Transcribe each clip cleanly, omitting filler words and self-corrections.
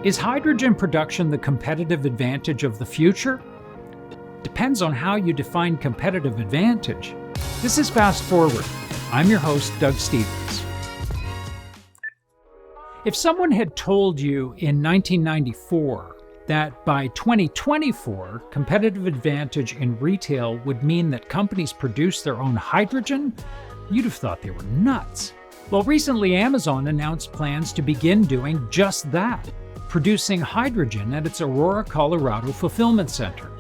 Is hydrogen production the competitive advantage of the future? Depends on how you define competitive advantage. This is Fast Forward. I'm your host, Doug Stevens. If someone had told you in 1994 that by 2024, competitive advantage in retail would mean that companies produce their own hydrogen, you'd have thought they were nuts. Well, recently Amazon announced plans to begin doing just that, producing hydrogen at its Aurora, Colorado fulfillment center.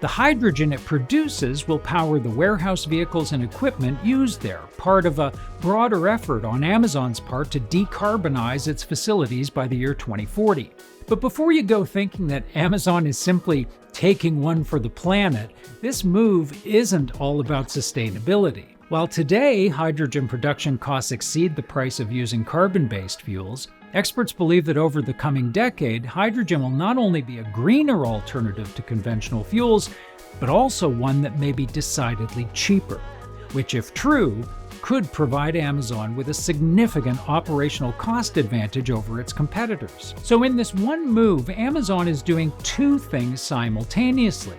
The hydrogen it produces will power the warehouse vehicles and equipment used there, part of a broader effort on Amazon's part to decarbonize its facilities by the year 2040. But before you go thinking that Amazon is simply taking one for the planet, this move isn't all about sustainability. While today hydrogen production costs exceed the price of using carbon-based fuels, experts believe that over the coming decade, hydrogen will not only be a greener alternative to conventional fuels, but also one that may be decidedly cheaper, which, if true, could provide Amazon with a significant operational cost advantage over its competitors. So in this one move, Amazon is doing two things simultaneously.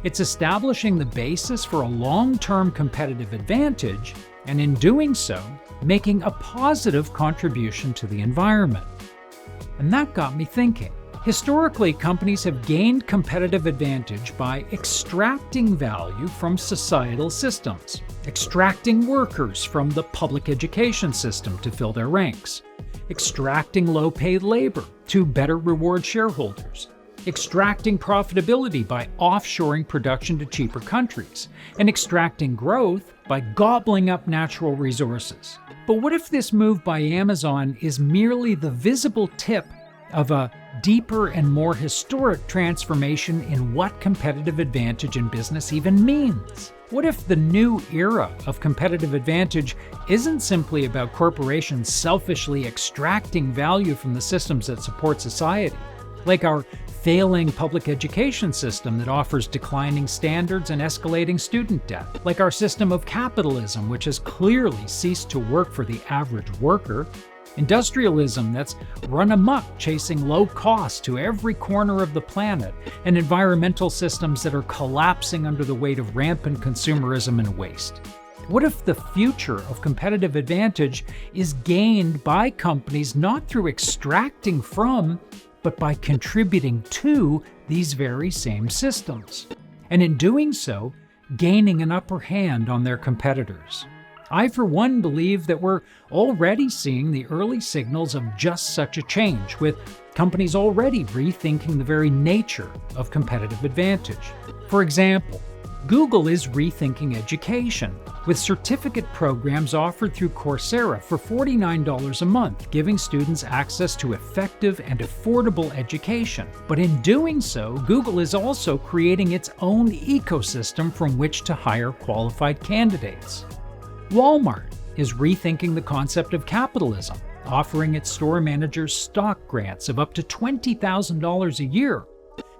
It's establishing the basis for a long-term competitive advantage, and in doing so, making a positive contribution to the environment. And that got me thinking. Historically, companies have gained competitive advantage by extracting value from societal systems, extracting workers from the public education system to fill their ranks, extracting low-paid labor to better reward shareholders, extracting profitability by offshoring production to cheaper countries, and extracting growth by gobbling up natural resources. But what if this move by Amazon is merely the visible tip of a deeper and more historic transformation in what competitive advantage in business even means? What if the new era of competitive advantage isn't simply about corporations selfishly extracting value from the systems that support society, like our failing public education system that offers declining standards and escalating student debt, like our system of capitalism, which has clearly ceased to work for the average worker, industrialism that's run amok chasing low costs to every corner of the planet, and environmental systems that are collapsing under the weight of rampant consumerism and waste. What if the future of competitive advantage is gained by companies not through extracting from, but by contributing to these very same systems, and in doing so, gaining an upper hand on their competitors? I, for one, believe that we're already seeing the early signals of just such a change, with companies already rethinking the very nature of competitive advantage. For example, Google is rethinking education, with certificate programs offered through Coursera for $49 a month, giving students access to effective and affordable education. But in doing so, Google is also creating its own ecosystem from which to hire qualified candidates. Walmart is rethinking the concept of capitalism, offering its store managers stock grants of up to $20,000 a year,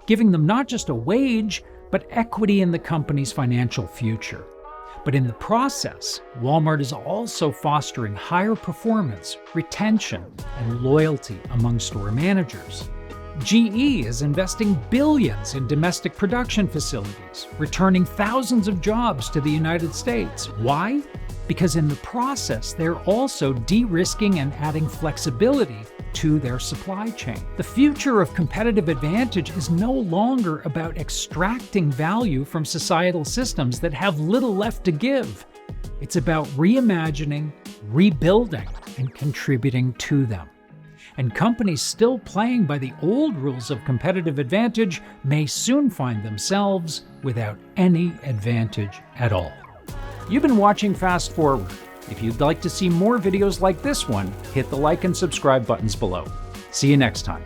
giving them not just a wage, but equity in the company's financial future. But in the process, Walmart is also fostering higher performance, retention, and loyalty among store managers. GE is investing billions in domestic production facilities, returning thousands of jobs to the United States. Why? Because in the process, they're also de-risking and adding flexibility to their supply chain. The future of competitive advantage is no longer about extracting value from societal systems that have little left to give. It's about reimagining, rebuilding, and contributing to them. And companies still playing by the old rules of competitive advantage may soon find themselves without any advantage at all. You've been watching Fast Forward. If you'd like to see more videos like this one, hit the like and subscribe buttons below. See you next time.